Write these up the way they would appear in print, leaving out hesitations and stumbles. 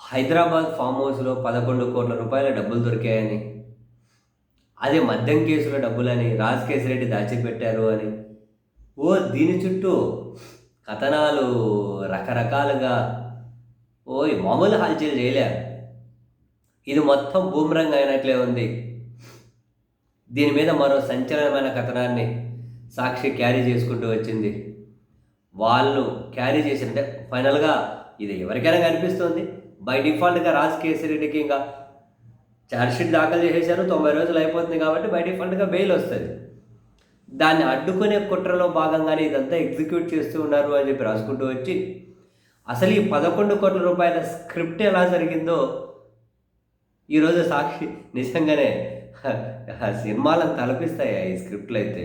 Hyderabad form హౌస్‌లో 11,00,00,000 డబ్బులు దొరికాయని, అదే మద్యం కేసులో డబ్బులని, రాజ్ కేశిరెడ్డి దాచిపెట్టారు అని, దీని చుట్టూ కథనాలు రకరకాలుగా మామూలు హల్చల్ చేయలే. ఇది మొత్తం బూమరంగ్ అయినట్లే ఉంది. దీని మీద మరో సంచలనమైన కథనాన్ని సాక్షి క్యారీ చేసుకుంటూ వచ్చింది. వాళ్ళు క్యారీ చేసింటే ఫైనల్‌గా ఇది ఎవరికైనా కనిపిస్తుంది. బై డిఫాల్ట్‌గా రాజ్ కేశిరెడ్డికి ఇంకా ఛార్జ్‌షీట్ దాఖలు చేసేశారు. 90 రోజులు అయిపోతుంది కాబట్టి బై డిఫాల్ట్‌గా బెయిల్ వస్తది. దాన్ని అడ్డుకునే కుట్రలో భాగంగానే ఇదంతా ఎగ్జిక్యూట్ చేస్తూ ఉన్నారు అని చెప్పి రాసుకుంటూ వచ్చి, అసలు ఈ 11,00,00,000 స్క్రిప్ట్ ఎలా జరిగిందో ఈరోజు సాక్షి నిజంగానే సినిమాలను తలపిస్తాయి ఈ స్క్రిప్ట్‌లయితే.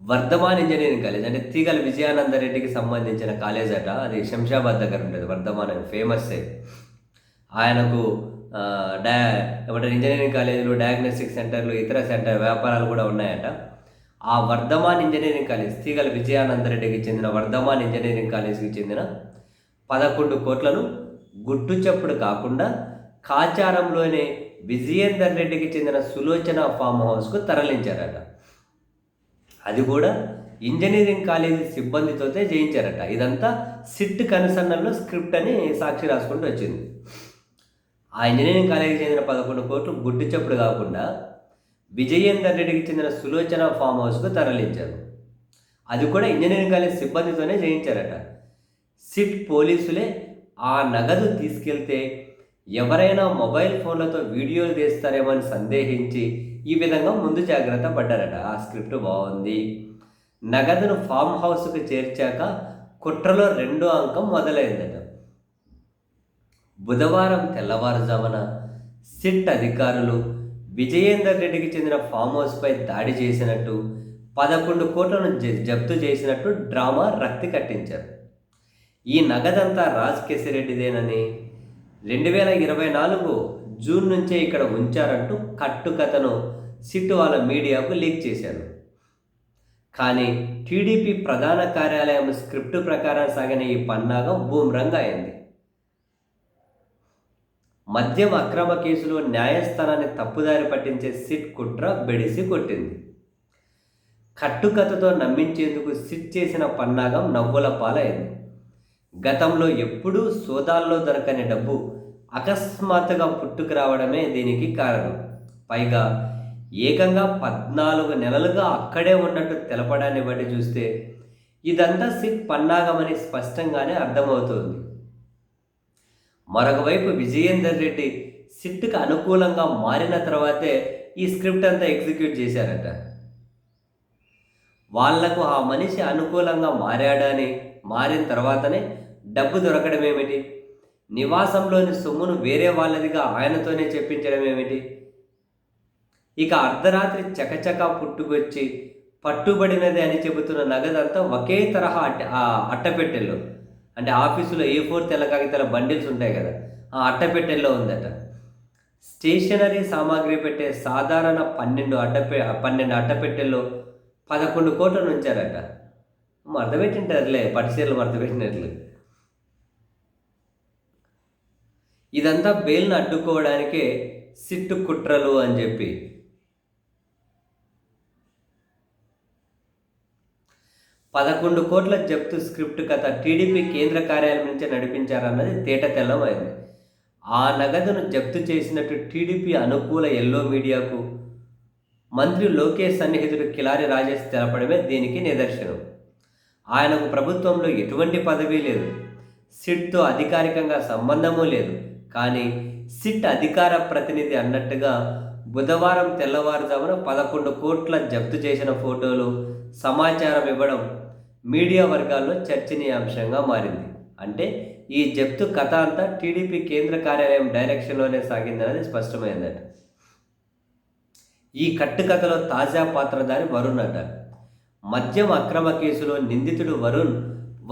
వర్ధమాన్ ఇంజినీరింగ్ కాలేజ్ అంటే తీగల విజయానందరెడ్డికి సంబంధించిన కాలేజ్ అట. అది శంషాబాద్ దగ్గర ఉంటుంది. వర్ధమాన్ అని ఫేమస్సే. ఆయనకు ఏమంటారు ఇంజనీరింగ్ కాలేజీలు, డయాగ్నోస్టిక్ సెంటర్లు, ఇతర వ్యాపారాలు కూడా ఉన్నాయట. ఆ వర్ధమాన్ ఇంజనీరింగ్ కాలేజ్, తీగల విజయానందరెడ్డికి చెందిన వర్ధమాన్ ఇంజనీరింగ్ కాలేజీకి చెందిన 11 కోట్లను గుట్టు చప్పుడు కాకుండా కాచారంలోనే విజయేందర్ రెడ్డికి చెందిన సులోచన ఫామ్ హౌస్కు తరలించారట. అది కూడా ఇంజనీరింగ్ కాలేజీ సిబ్బందితోనే చేయించారట. ఇదంతా సిట్ కనుసన్నల్లో స్క్రిప్ట్ అని సాక్షి రాసుకుంటూ వచ్చింది. ఆ ఇంజనీరింగ్ కాలేజీకి చెందిన 11 కోట్లు గుడ్డు చప్పుడు కాకుండా విజయేందర్ రెడ్డికి చెందిన సులోచన ఫామ్ హౌస్కు తరలించారు. అది కూడా ఇంజనీరింగ్ కాలేజ్ సిబ్బందితోనే చేయించారట. సిట్ పోలీసులే ఆ నగదు తీసుకెళ్తే ఎవరైనా మొబైల్ ఫోన్లతో వీడియోలు తీస్తారేమో అని సందేహించి ఈ విధంగా ముందు జాగ్రత్త పడ్డారట. ఆ స్క్రిప్ట్ బాగుంది. నగదును ఫామ్ హౌస్కు చేర్చాక కుట్రలో 2వ అంకం మొదలైందట. బుధవారం తెల్లవారుజామున సిట్ అధికారులు విజయేందర్ రెడ్డికి చెందిన ఫామ్ హౌస్పై దాడి చేసినట్టు, 11 కోట్లను జప్తు చేసినట్టు డ్రామా రక్తి కట్టించారు. ఈ నగదంతా రాజ్ కేశిరెడ్డిదేనని, 2024 జూన్ నుంచే ఇక్కడ ఉంచారంటూ కట్టుకథను సిట్ వాళ్ళ మీడియాకు లీక్ చేశారు. కానీ టీడీపీ ప్రధాన కార్యాలయం స్క్రిప్ట్ ప్రకారం సాగిన ఈ పన్నాగం బూమ్రంగ్ అయింది. మద్యం అక్రమ కేసులో న్యాయస్థానాన్ని తప్పుదారి పట్టించే సిట్ కుట్ర బెడిసి కొట్టింది. కట్టుకథతో నమ్మించేందుకు సిట్ చేసిన పన్నాగం నవ్వుల పాలైంది. గతంలో ఎప్పుడూ సోదాల్లో దొరకని డబ్బు అకస్మాత్తుగా పుట్టుకు రావడమే దీనికి కారణం. పైగా ఏకంగా 14 నెలలుగా అక్కడే ఉన్నట్టు తెలపడాన్ని బట్టి చూస్తే ఇదంతా సిట్ పన్నాగమని స్పష్టంగానే అర్థమవుతోంది. మరొకవైపు విజయేందర్ రెడ్డి సిట్కు అనుకూలంగా మారిన తర్వాతే ఈ స్క్రిప్ట్ అంతా ఎగ్జిక్యూట్ చేశారట. వాళ్లకు ఆ మనిషి అనుకూలంగా మారిన తర్వాతనే డబ్బు దొరకడం ఏమిటి? నివాసంలోని సొమ్మును వేరే వాళ్ళదిగా ఆయనతోనే చెప్పించడం ఏమిటి? ఇక అర్ధరాత్రి చకచకా పుట్టుకొచ్చి పట్టుబడినది అని చెబుతున్న నగదంతా ఒకే తరహా అట్టపెట్టెల్లో, అంటే ఆఫీసులో A4 తెల్ల కాగితాల బండిల్స్ ఉంటాయి కదా, ఆ అట్టపెట్టెల్లో ఉందట. స్టేషనరీ సామాగ్రి పెట్టే సాధారణ 12 అట్టపెట్టెల్లో 11 కోట్లను ఉంచారట. మడతపెట్టింటారులే, పట్టుచీరలు మడతపెట్టినట్లు. ఇదంతా బెయిల్ను అడ్డుకోవడానికే సిట్టు కుట్రలు అని చెప్పి. $11 కోట్ల జప్తు స్క్రిప్ట్ కథ టీడీపీ కేంద్ర కార్యాలయం నుంచే నడిపించారన్నది తేట తెల్లమైంది. ఆ నగదును జప్తు చేసినట్టు టీడీపీ అనుకూల ఎల్లో మీడియాకు మంత్రి లోకేష్ సన్నిహితుడు కిలారి రాజేష్ తెలపడమే దీనికి నిదర్శనం. ఆయనకు ప్రభుత్వంలో ఎటువంటి పదవి లేదు, సిట్తో అధికారికంగా సంబంధమూ లేదు. కానీ సిట్ అధికార ప్రతినిధి అన్నట్టుగా బుధవారం తెల్లవారుజామున 11 కోట్ల జప్తు చేసిన ఫోటోలు, సమాచారం ఇవ్వడం మీడియా వర్గాల్లో చర్చనీయాంశంగా మారింది. అంటే ఈ జప్తు కథ అంతా టీడీపీ కేంద్ర కార్యాలయం డైరెక్షన్లోనే సాగిందన్నది స్పష్టమైందట. ఈ కట్టుకథలో తాజా పాత్రధారి వరుణ్ అట. మద్యం అక్రమ కేసులో నిందితుడు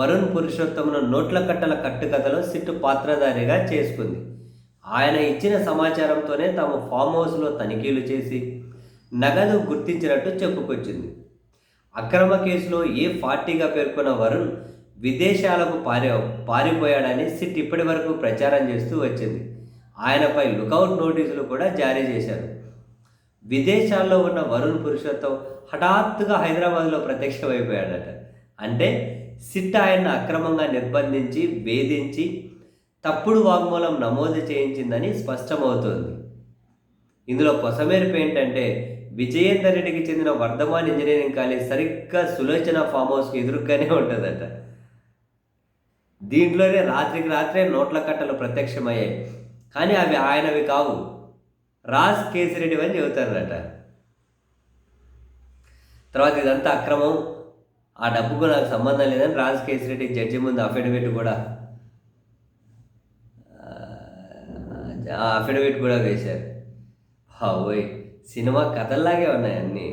వరుణ్ పురుషోత్తమును నోట్ల కట్టల కట్టుకథలో సిట్టు పాత్రధారిగా చేసుకుంది. ఆయన ఇచ్చిన సమాచారంతోనే తాము ఫామ్ హౌస్లో తనిఖీలు చేసి నగదు గుర్తించినట్టు చెప్పుకొచ్చింది. అక్రమ కేసులో A40గా పేర్కొన్న వరుణ్ విదేశాలకు పారిపోయాడని సిట్ ఇప్పటి వరకు ప్రచారం చేస్తూ వచ్చింది. ఆయనపై లుకౌట్ నోటీసులు కూడా జారీ చేశారు. విదేశాల్లో ఉన్న వరుణ్ పురుషోత్తం హఠాత్తుగా హైదరాబాద్లో ప్రత్యక్షమైపోయాడట. అంటే సిట్ ఆయన్ని అక్రమంగా నిర్బంధించి, వేధించి, తప్పుడు వాగ్మూలం నమోదు చేయించిందని స్పష్టమవుతోంది. ఇందులో కొసమెరుపు ఏంటంటే, విజయేందర్ రెడ్డికి చెందిన వర్ధమాన్ ఇంజనీరింగ్ కాలేజ్ సరిగ్గా సులోచన ఫామ్ హౌస్కి ఎదురుగానే ఉంటుందట. దీంట్లోనే రాత్రికి రాత్రే నోట్ల కట్టలు ప్రత్యక్షమయ్యాయి. కానీ అవి ఆయనవి కావు, రాజ్ కేసిరెడ్డి అని చెబుతారట. తర్వాత ఇదంతా అక్రమం, ఆ డబ్బుకు నాకు సంబంధం లేదని రాజ్ కేసిరెడ్డి జడ్జి ముందు అఫిడవిట్ కూడా వేశారు. ఓయ్ సినిమా కథల్లాగే ఉన్నాయి అన్నీ.